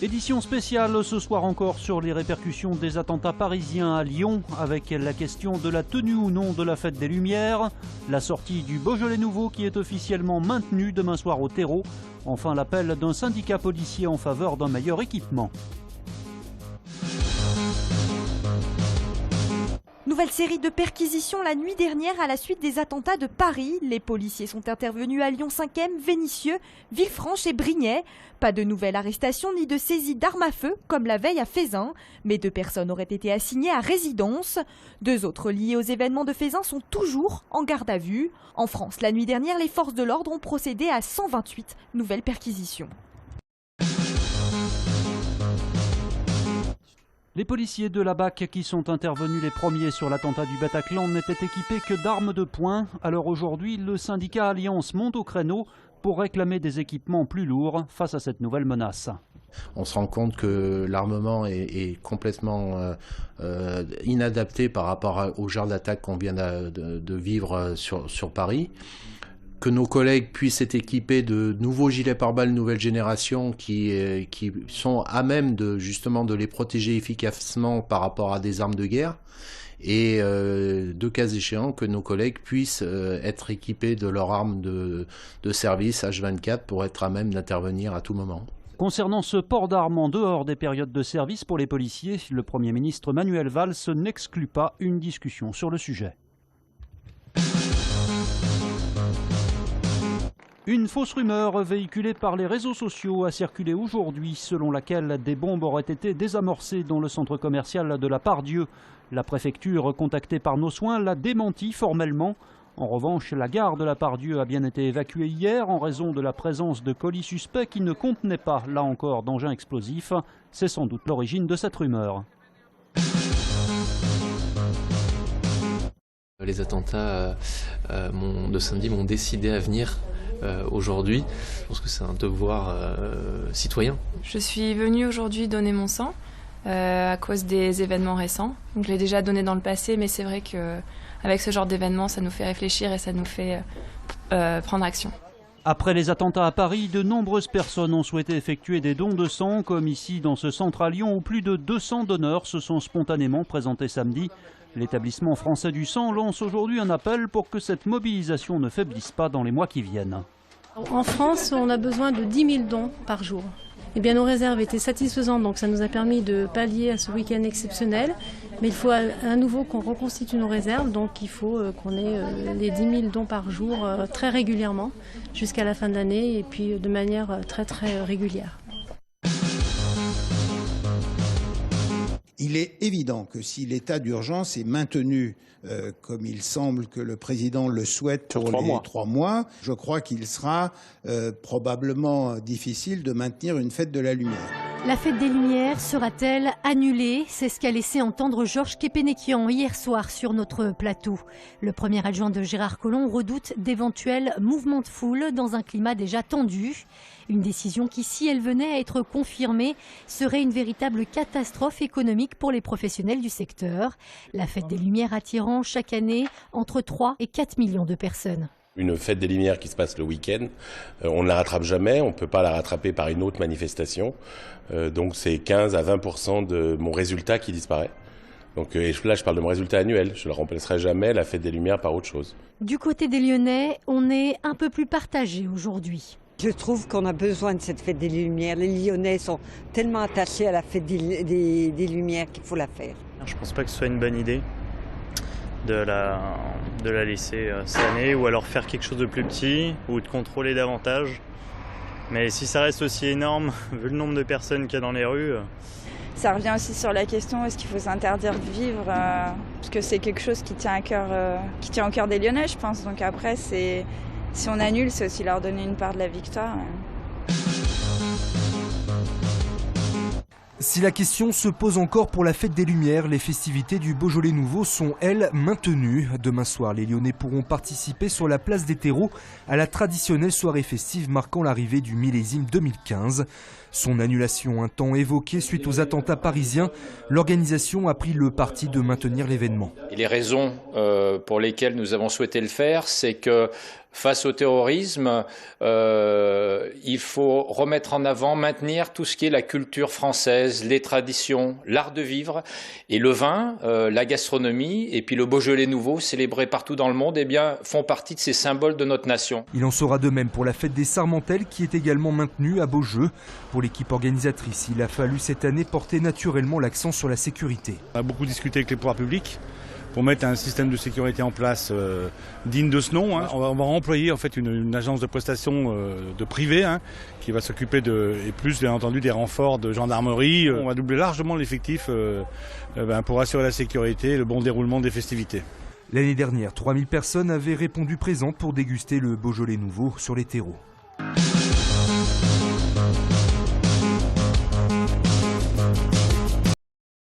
Édition spéciale ce soir encore sur les répercussions des attentats parisiens à Lyon, avec la question de la tenue ou non de la fête des Lumières, la sortie du Beaujolais nouveau qui est officiellement maintenue demain soir au terreau, enfin l'appel d'un syndicat policier en faveur d'un meilleur équipement. Nouvelle série de perquisitions la nuit dernière à la suite des attentats de Paris. Les policiers sont intervenus à Lyon 5e, Vénissieux, Villefranche et Brignais. Pas de nouvelles arrestations ni de saisie d'armes à feu, comme la veille à Fézin. Mais 2 personnes auraient été assignées à résidence. 2 autres liés aux événements de Fézin sont toujours en garde à vue. En France, la nuit dernière, les forces de l'ordre ont procédé à 128 nouvelles perquisitions. Les policiers de la BAC qui sont intervenus les premiers sur l'attentat du Bataclan n'étaient équipés que d'armes de poing. Alors aujourd'hui, le syndicat Alliance monte au créneau pour réclamer des équipements plus lourds face à cette nouvelle menace. On se rend compte que l'armement est complètement inadapté par rapport au genre d'attaque qu'on vient de vivre sur Paris. Que nos collègues puissent être équipés de nouveaux gilets pare-balles nouvelle génération qui sont à même justement de les protéger efficacement par rapport à des armes de guerre. Et de cas échéant, que nos collègues puissent être équipés de leurs armes de service H24 pour être à même d'intervenir à tout moment. Concernant ce port d'armes en dehors des périodes de service pour les policiers, le Premier ministre Manuel Valls n'exclut pas une discussion sur le sujet. Une fausse rumeur véhiculée par les réseaux sociaux a circulé aujourd'hui, selon laquelle des bombes auraient été désamorcées dans le centre commercial de la Part-Dieu. La préfecture, contactée par Nos Soins, l'a démenti formellement. En revanche, la gare de la Part-Dieu a bien été évacuée hier en raison de la présence de colis suspects qui ne contenaient pas, là encore, d'engins explosifs. C'est sans doute l'origine de cette rumeur. Les attentats de samedi m'ont décidé à venir aujourd'hui. Je pense que c'est un devoir citoyen. Je suis venue aujourd'hui donner mon sang à cause des événements récents. Donc, je l'ai déjà donné dans le passé, mais c'est vrai qu'avec ce genre d'événements, ça nous fait réfléchir et ça nous fait prendre action. Après les attentats à Paris, de nombreuses personnes ont souhaité effectuer des dons de sang, comme ici dans ce centre à Lyon où plus de 200 donneurs se sont spontanément présentés samedi. L'établissement français du sang lance aujourd'hui un appel pour que cette mobilisation ne faiblisse pas dans les mois qui viennent. En France, on a besoin de 10 000 dons par jour. Eh bien, nos réserves étaient satisfaisantes, donc ça nous a permis de pallier à ce week-end exceptionnel. Mais il faut à nouveau qu'on reconstitue nos réserves, donc il faut qu'on ait les 10 000 dons par jour très régulièrement jusqu'à la fin de l'année et puis de manière très très régulière. Il est évident que si l'état d'urgence est maintenu, comme il semble que le président le souhaite pour les 3 mois, je crois qu'il sera probablement difficile de maintenir une fête de la lumière. La fête des Lumières sera-t-elle annulée? C'est ce qu'a laissé entendre Georges Képénékian hier soir sur notre plateau. Le premier adjoint de Gérard Collomb redoute d'éventuels mouvements de foule dans un climat déjà tendu. Une décision qui, si elle venait à être confirmée, serait une véritable catastrophe économique pour les professionnels du secteur. La fête des Lumières attirant chaque année entre 3 et 4 millions de personnes. Une fête des Lumières qui se passe le week-end, on ne la rattrape jamais, on ne peut pas la rattraper par une autre manifestation. Donc c'est 15 à 20% de mon résultat qui disparaît. Donc là, je parle de mon résultat annuel. Je ne remplacerai jamais la fête des Lumières par autre chose. Du côté des Lyonnais, on est un peu plus partagé aujourd'hui. Je trouve qu'on a besoin de cette fête des Lumières. Les Lyonnais sont tellement attachés à la fête des Lumières qu'il faut la faire. Je ne pense pas que ce soit une bonne idée de la laisser cette année, ou alors faire quelque chose de plus petit, ou de contrôler davantage. Mais si ça reste aussi énorme, vu le nombre de personnes qu'il y a dans les rues... Ça revient aussi sur la question, est-ce qu'il faut s'interdire de vivre parce que c'est quelque chose qui tient au cœur des Lyonnais, je pense. Donc après, si on annule, c'est aussi leur donner une part de la victoire. Si la question se pose encore pour la fête des Lumières, les festivités du Beaujolais nouveau sont, elles, maintenues. Demain soir, les Lyonnais pourront participer sur la place des terreaux à la traditionnelle soirée festive marquant l'arrivée du millésime 2015. Son annulation un temps évoquée suite aux attentats parisiens, l'organisation a pris le parti de maintenir l'événement. Et les raisons pour lesquelles nous avons souhaité le faire, c'est que Face au terrorisme, il faut remettre en avant, maintenir tout ce qui est la culture française, les traditions, l'art de vivre et le vin, la gastronomie et puis le Beaujolais nouveau, célébré partout dans le monde, eh bien, font partie de ces symboles de notre nation. Il en sera de même pour la fête des Sarmentelles qui est également maintenue à Beaujeu. Pour l'équipe organisatrice, il a fallu cette année porter naturellement l'accent sur la sécurité. On a beaucoup discuté avec les pouvoirs publics pour mettre un système de sécurité en place digne de ce nom. On va employer en fait une agence de prestation de privé qui va s'occuper et plus bien entendu des renforts de gendarmerie. On va doubler largement l'effectif pour assurer la sécurité et le bon déroulement des festivités. L'année dernière, 3000 personnes avaient répondu présentes pour déguster le Beaujolais nouveau sur les terreaux.